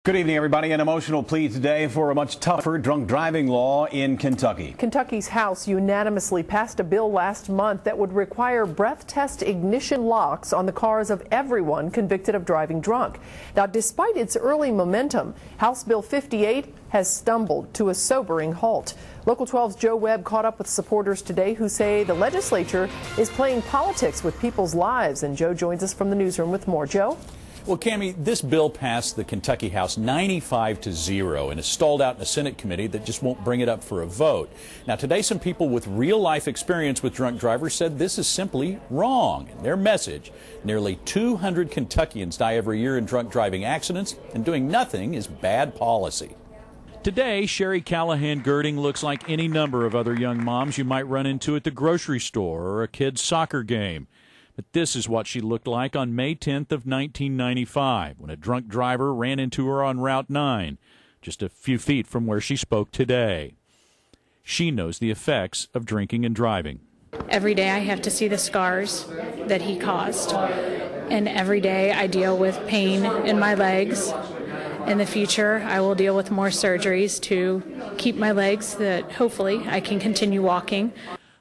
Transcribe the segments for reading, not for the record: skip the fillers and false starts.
Good evening, everybody. An emotional plea today for a much tougher drunk driving law in Kentucky. Kentucky's House unanimously passed a bill last month that would require breath test ignition locks on the cars of everyone convicted of driving drunk. Now, despite its early momentum, House Bill 58 has stumbled to a sobering halt. Local 12's Joe Webb caught up with supporters today who say the legislature is playing politics with people's lives. And Joe joins us from the newsroom with more. Joe? Well, Cammie, this bill passed the Kentucky House 95-0 and is stalled out in a Senate committee that just won't bring it up for a vote. Now, today, some people with real-life experience with drunk drivers said this is simply wrong. And their message, nearly 200 Kentuckians die every year in drunk driving accidents, and doing nothing is bad policy. Today, Sherry Callahan-Girding looks like any number of other young moms you might run into at the grocery store or a kid's soccer game. But this is what she looked like on May 10th of 1995 when a drunk driver ran into her on Route 9, just a few feet from where she spoke today. She knows the effects of drinking and driving. Every day I have to see the scars that he caused, and every day I deal with pain in my legs. In the future, I will deal with more surgeries to keep my legs so that hopefully I can continue walking.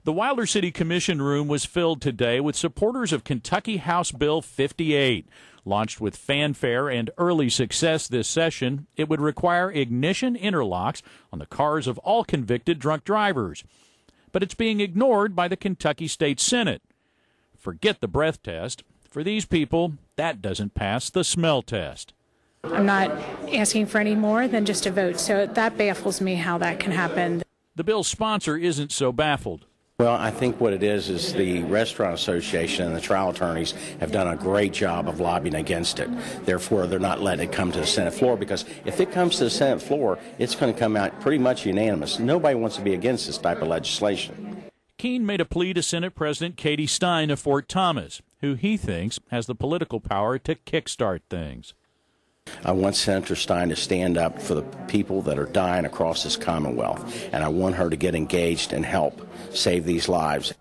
The Wilder City Commission room was filled today with supporters of Kentucky House Bill 58. Launched with fanfare and early success this session, it would require ignition interlocks on the cars of all convicted drunk drivers. But it's being ignored by the Kentucky State Senate. Forget the breath test. For these people, that doesn't pass the smell test. I'm not asking for any more than just a vote, so that baffles me how that can happen. The bill's sponsor isn't so baffled. Well, I think what it is the Restaurant Association and the trial attorneys have done a great job of lobbying against it. Therefore, they're not letting it come to the Senate floor, because if it comes to the Senate floor, it's going to come out pretty much unanimous. Nobody wants to be against this type of legislation. Keene made a plea to Senate President Katie Stein of Fort Thomas, who he thinks has the political power to kickstart things. I want Senator Stein to stand up for the people that are dying across this Commonwealth, and I want her to get engaged and help save these lives.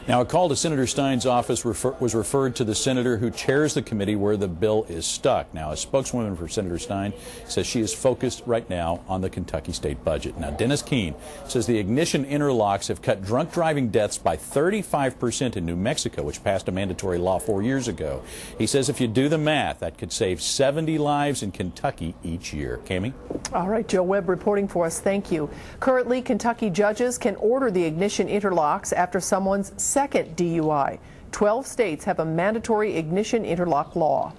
Now, a call to Senator Stein's office was referred to the senator who chairs the committee where the bill is stuck. Now, a spokeswoman for Senator Stein says she is focused right now on the Kentucky state budget. Now, Dennis Keene says the ignition interlocks have cut drunk driving deaths by 35% in New Mexico, which passed a mandatory law 4 years ago. He says if you do the math, that could save 70 lives in Kentucky each year. Cammie? All right, Joe Webb reporting for us. Thank you. Currently, Kentucky judges can order the ignition interlocks after someone's second DUI. 12 states have a mandatory ignition interlock law.